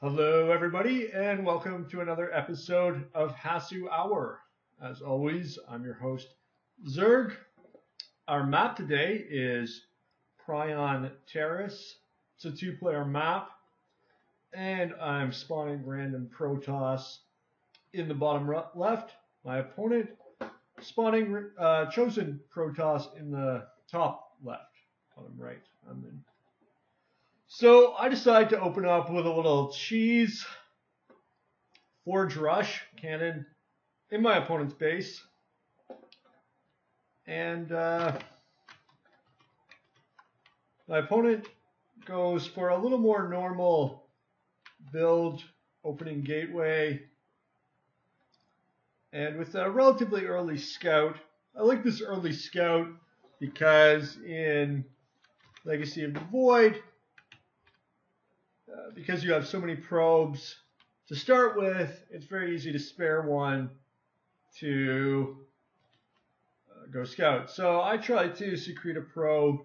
Hello, everybody, and welcome to another episode of Hasu Hour. As always, I'm your host, Zerg. Our map today is Prion Terrace. It's a two-player map, and I'm spawning random Protoss in the bottom left. My opponent spawning chosen Protoss in the top left, bottom right. I'm in. So I decide to open up with a little cheese Forge Rush cannon in my opponent's base. And my opponent goes for a little more normal build, opening gateway. And with a relatively early scout, I like this early scout because in Legacy of the Void, because you have so many probes to start with, it's very easy to spare one to go scout. So I tried to secrete a probe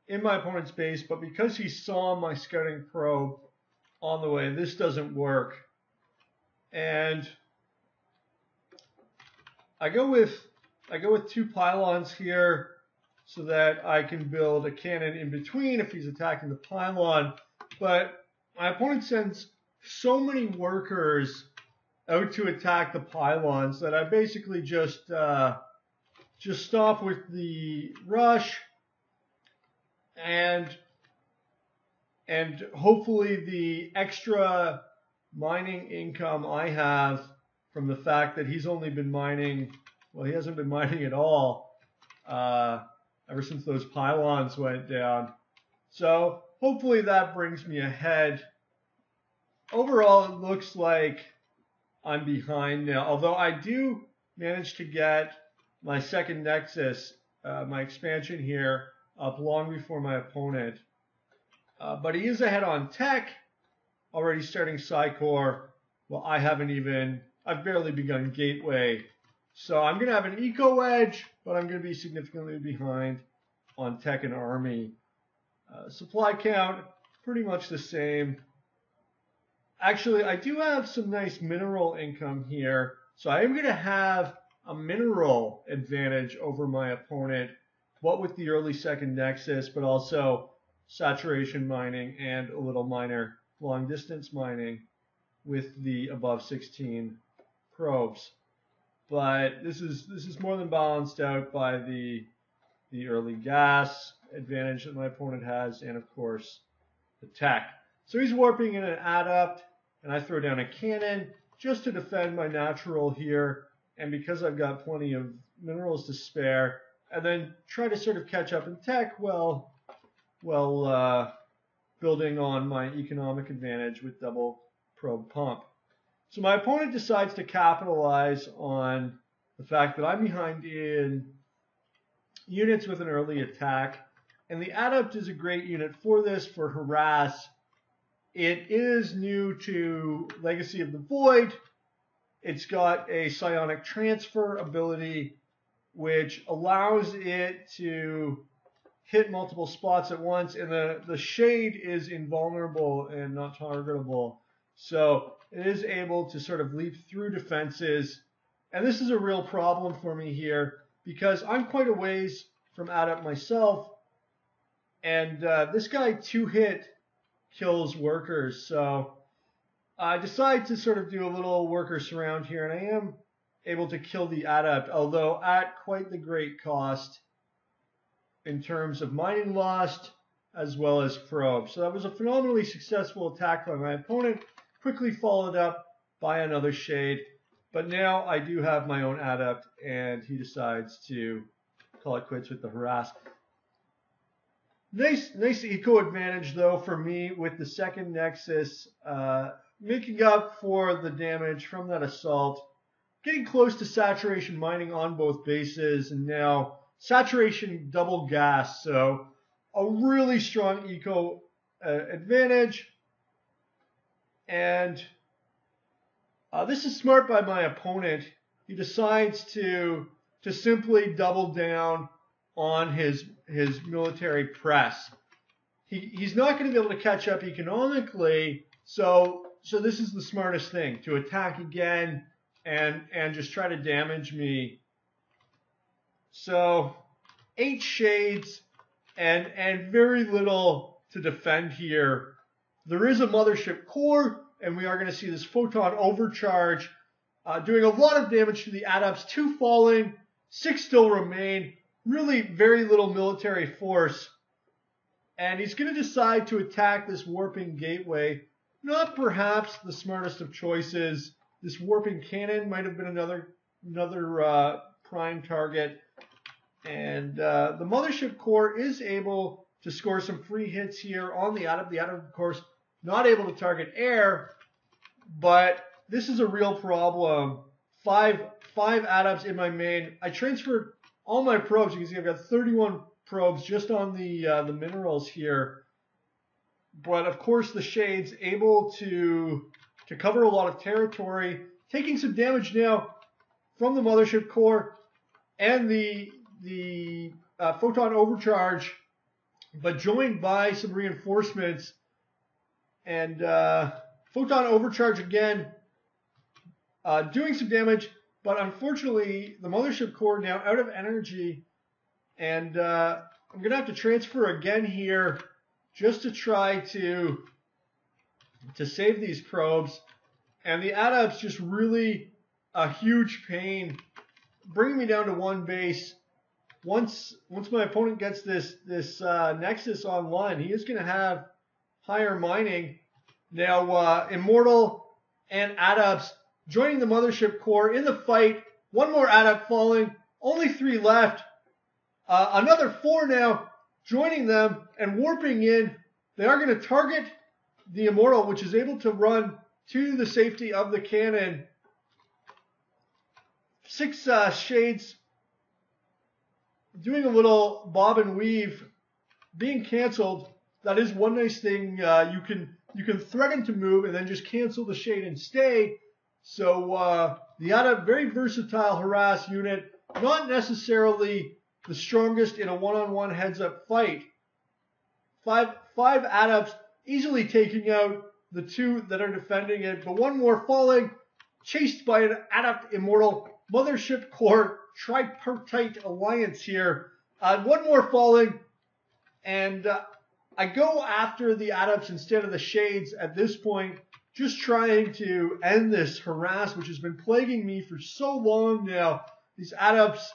in my opponent's base, but because he saw my scouting probe on the way, this doesn't work. And I go with two pylons here so that I can build a cannon in between if he's attacking the pylon. But my opponent sends so many workers out to attack the pylons that I basically just stop with the rush and hopefully the extra mining income I have from the fact that he's only been mining, well, he hasn't been mining at all ever since those pylons went down. So hopefully that brings me ahead. Overall, it looks like I'm behind now, although I do manage to get my second Nexus, my expansion here, up long before my opponent. But he is ahead on tech, already starting Psycore. Well, I've barely begun Gateway. So I'm going to have an eco edge, but I'm going to be significantly behind on tech and army. Supply count, pretty much the same. Actually, I do have some nice mineral income here. So I am going to have a mineral advantage over my opponent, what with the early second Nexus, but also saturation mining and a little minor long distance mining with the above 16 probes. But this is more than balanced out by the early gas advantage that my opponent has, and of course the tech. So he's warping in an adept, and I throw down a cannon just to defend my natural here, and because I've got plenty of minerals to spare, and then try to sort of catch up in tech while building on my economic advantage with double probe pump. So my opponent decides to capitalize on the fact that I'm behind in units with an early attack, and the adept is a great unit for this, for harass. It is new to Legacy of the Void. It's got a psionic transfer ability, which allows it to hit multiple spots at once, and the shade is invulnerable and not targetable. So it is able to sort of leap through defenses. And this is a real problem for me here, because I'm quite a ways from adept myself, and this guy two-hit kills workers. So I decide to sort of do a little worker surround here, and I am able to kill the adept, although at quite the great cost in terms of mining lost as well as probe. So that was a phenomenally successful attack by my opponent, quickly followed up by another shade. But now I do have my own adept, and he decides to call it quits with the harass. Nice eco advantage, though, for me with the second Nexus, making up for the damage from that assault, getting close to saturation mining on both bases, and now saturation double gas, so a really strong eco advantage. And this is smart by my opponent. He decides to simply double down on his military press. He's not going to be able to catch up economically, so so this is the smartest thing, to attack again and just try to damage me. So 8 shades and very little to defend here. There is a mothership core, and we are going to see this photon overcharge doing a lot of damage to the adepts. 2 falling, 6 still remain. Really very little military force. And he's going to decide to attack this warping gateway. Not perhaps the smartest of choices. This warping cannon might have been another prime target. And the mothership core is able to score some free hits here on the adept. The adept, of course, not able to target air, but this is a real problem. Five adepts in my main. I transferred all my probes. You can see I've got 31 probes just on the minerals here. But of course, the shades able to cover a lot of territory, taking some damage now from the mothership core and the photon overcharge, but joined by some reinforcements. And photon overcharge again, doing some damage, but unfortunately the mothership core now out of energy, and I'm going to have to transfer again here just to try to save these probes. And the adepts just really a huge pain, bringing me down to 1 base. Once my opponent gets this Nexus online, he is going to have higher mining. Now Immortal and adepts joining the mothership core in the fight. 1 more adept falling, only 3 left. Another 4 now joining them and warping in. They are going to target the Immortal, which is able to run to the safety of the cannon. 6 shades doing a little bob and weave, being canceled. That is one nice thing. You can threaten to move and then just cancel the shade and stay. So the adept, very versatile harass unit, not necessarily the strongest in a one-on-one heads-up fight. Five adepts easily taking out the 2 that are defending it, but 1 more falling, chased by an adept Immortal. Mothership core tripartite alliance here. 1 more falling, and I go after the adepts instead of the shades at this point, just trying to end this harass which has been plaguing me for so long now. These adepts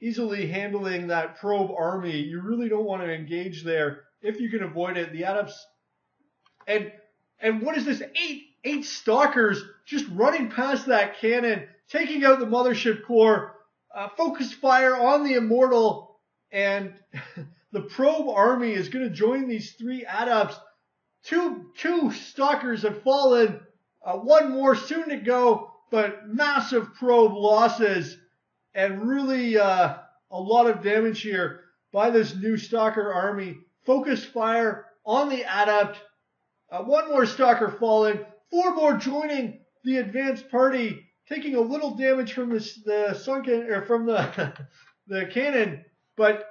easily handling that probe army. You really don't want to engage there if you can avoid it. The adepts, and what is this? 8 stalkers just running past that cannon, taking out the mothership core. Focus fire on the Immortal, and the probe army is going to join these 3 adepts. Two stalkers have fallen. 1 more soon to go, but massive probe losses, and really a lot of damage here by this new stalker army. Focus fire on the adept. 1 more stalker falling. 4 more joining the advanced party, taking a little damage from the sunken, or from the cannon, but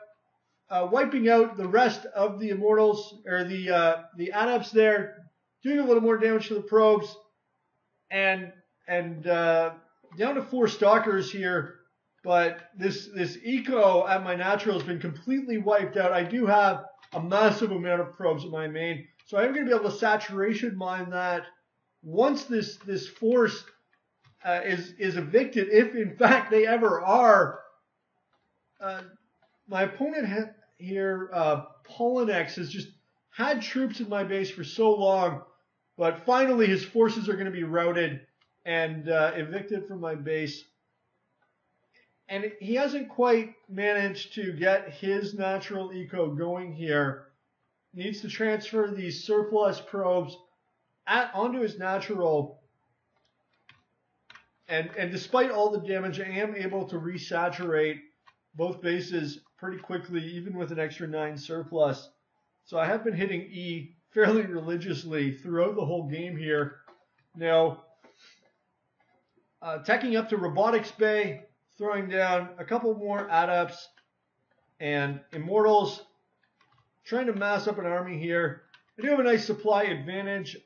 wiping out the rest of the Immortals, or the adepts there, doing a little more damage to the probes, and down to 4 stalkers here. But this eco at my natural has been completely wiped out. I do have a massive amount of probes in my main, so I'm going to be able to saturation mine that once this force is evicted, if in fact they ever are. My opponent here, Pollinex, has just had troops in my base for so long, but finally his forces are going to be routed and evicted from my base. And he hasn't quite managed to get his natural eco going here. Needs to transfer these surplus probes onto his natural. And despite all the damage, I am able to resaturate both bases pretty quickly, even with an extra 9 surplus. So I have been hitting E fairly religiously throughout the whole game here. Now, teching up to Robotics Bay, throwing down a couple more adepts and Immortals, trying to mass up an army here. I do have a nice supply advantage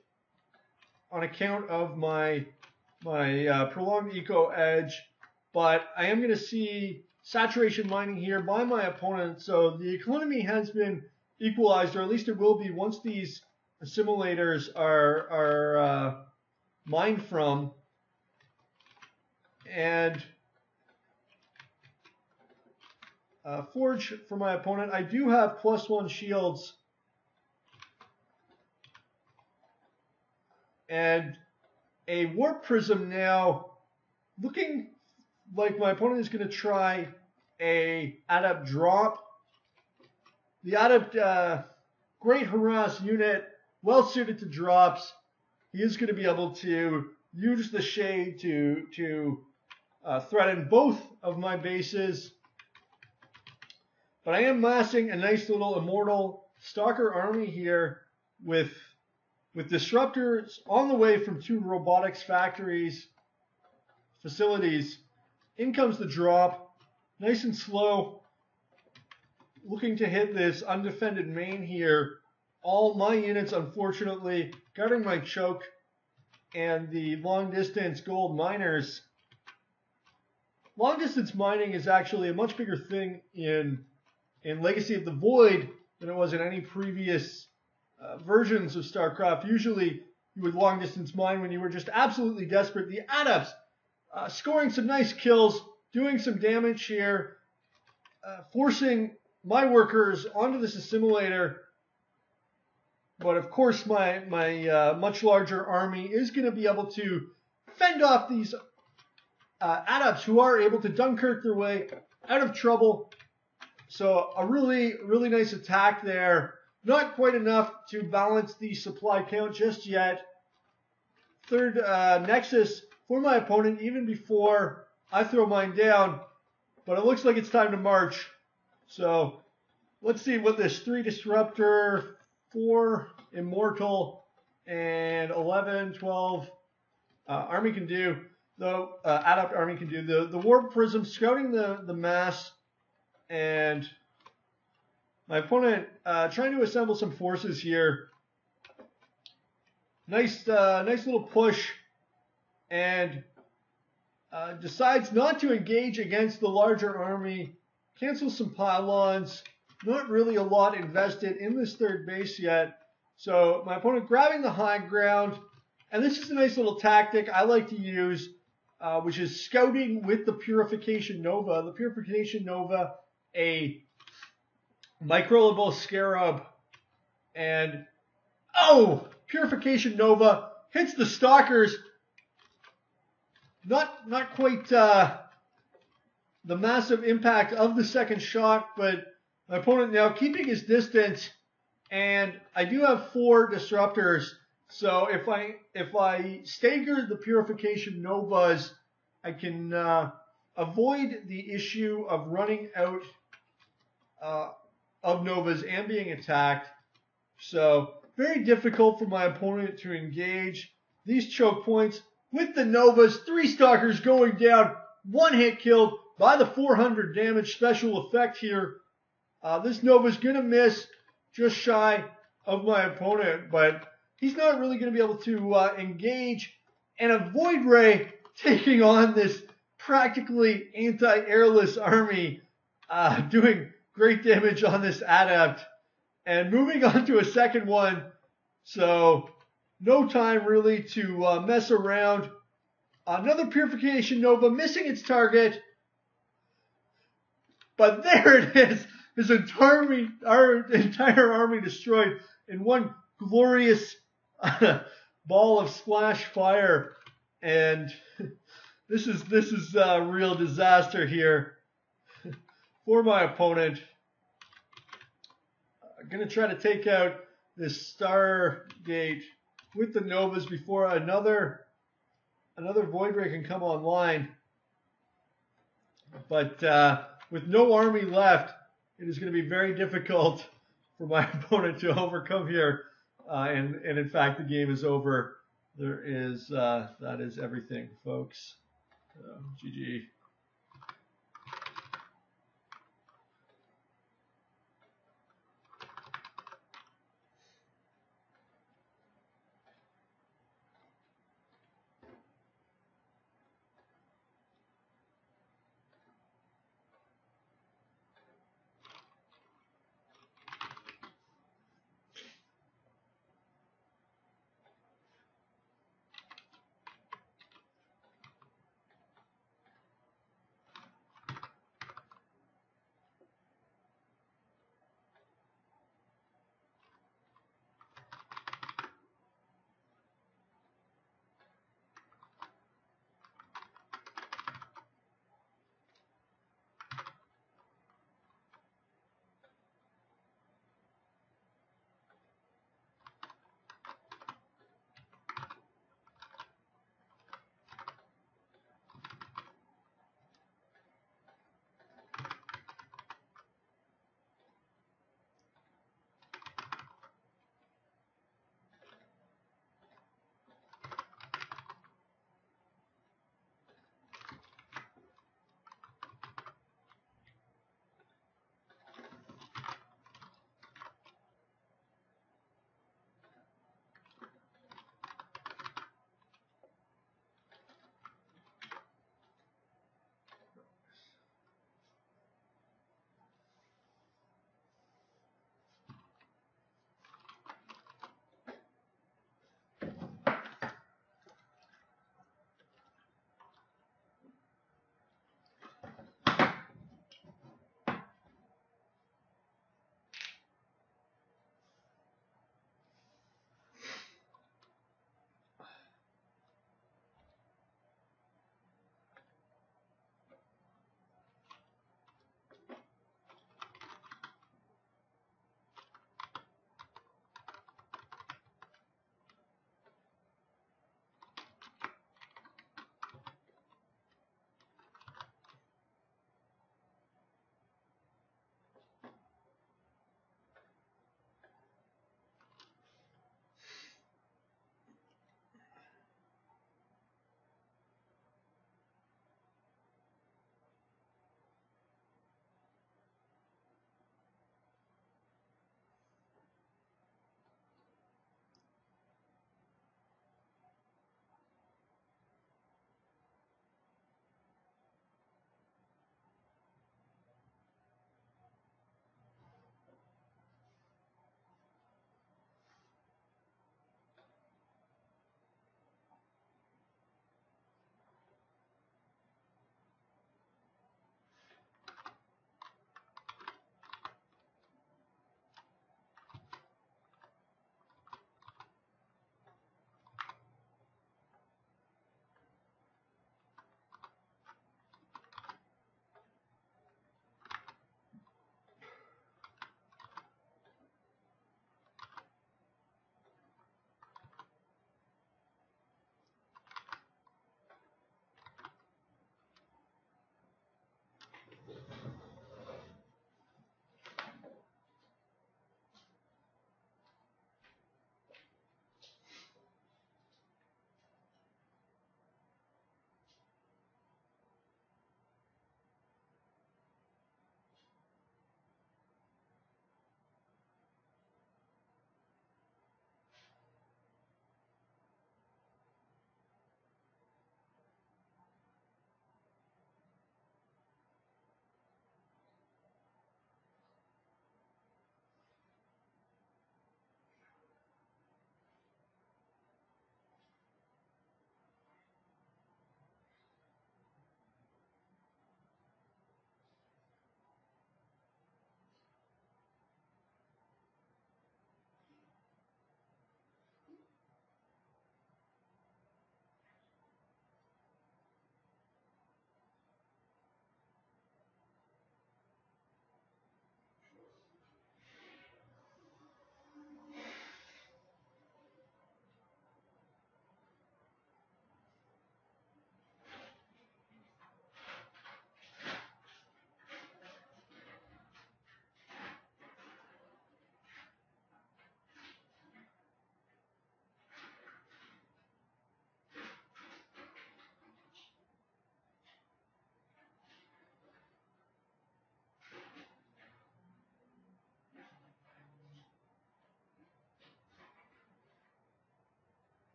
on account of my prolonged eco edge, but I am going to see saturation mining here by my opponent. So the economy has been equalized, or at least it will be once these assimilators are mined from. And forge for my opponent. I do have +1 shields. And a warp prism now, looking like my opponent is going to try a adept drop. The adept, great harass unit, well suited to drops. He is going to be able to use the shade to threaten both of my bases. But I am massing a nice little immortal stalker army here with disruptors on the way from 2 robotics facilities. In comes the drop, nice and slow, looking to hit this undefended main here. All my units, unfortunately, guarding my choke and the long distance gold miners. Long distance mining is actually a much bigger thing in Legacy of the Void than it was in any previous versions of StarCraft. Usually you would long distance mine when you were just absolutely desperate. The adepts scoring some nice kills, doing some damage here, forcing my workers onto this assimilator. But of course my much larger army is going to be able to fend off these adepts who are able to Dunkirk their way out of trouble. So a really, really nice attack there. Not quite enough to balance the supply count just yet. Third Nexus for my opponent even before I throw mine down. But it looks like it's time to march. So let's see what this 3 Disruptor, 4 Immortal, and 11, 12 army can do. The Adept army can do. The Warp Prism scouting the mass. And my opponent trying to assemble some forces here. Nice little push, and decides not to engage against the larger army. Cancels some pylons. Not really a lot invested in this third base yet. So my opponent grabbing the high ground, and this is a nice little tactic I like to use, which is scouting with the Purification Nova. The Purification Nova, a Microlable Scarab, and Purification Nova hits the Stalkers. Not quite the massive impact of the second shot, but my opponent now keeping his distance, and I do have 4 Disruptors. So if I stagger the Purification Novas, I can avoid the issue of running out of Novas and being attacked. So very difficult for my opponent to engage these choke points with the Novas. 3 Stalkers going down, 1 hit killed by the 400 damage special effect here. This Nova's going to miss just shy of my opponent, but he's not really going to be able to engage. And a Void Ray taking on this practically anti-airless army, doing great damage on this Adept. And moving on to a second one. So no time really to mess around. Another Purification Nova missing its target. But there it is. His our entire army destroyed in one glorious ball of splash fire. And this is a real disaster here for my opponent. I'm going to try to take out this Stargate with the Novas before another Void Ray can come online. But with no army left, it is going to be very difficult for my opponent to overcome here. And in fact, the game is over. That is everything, folks. GG.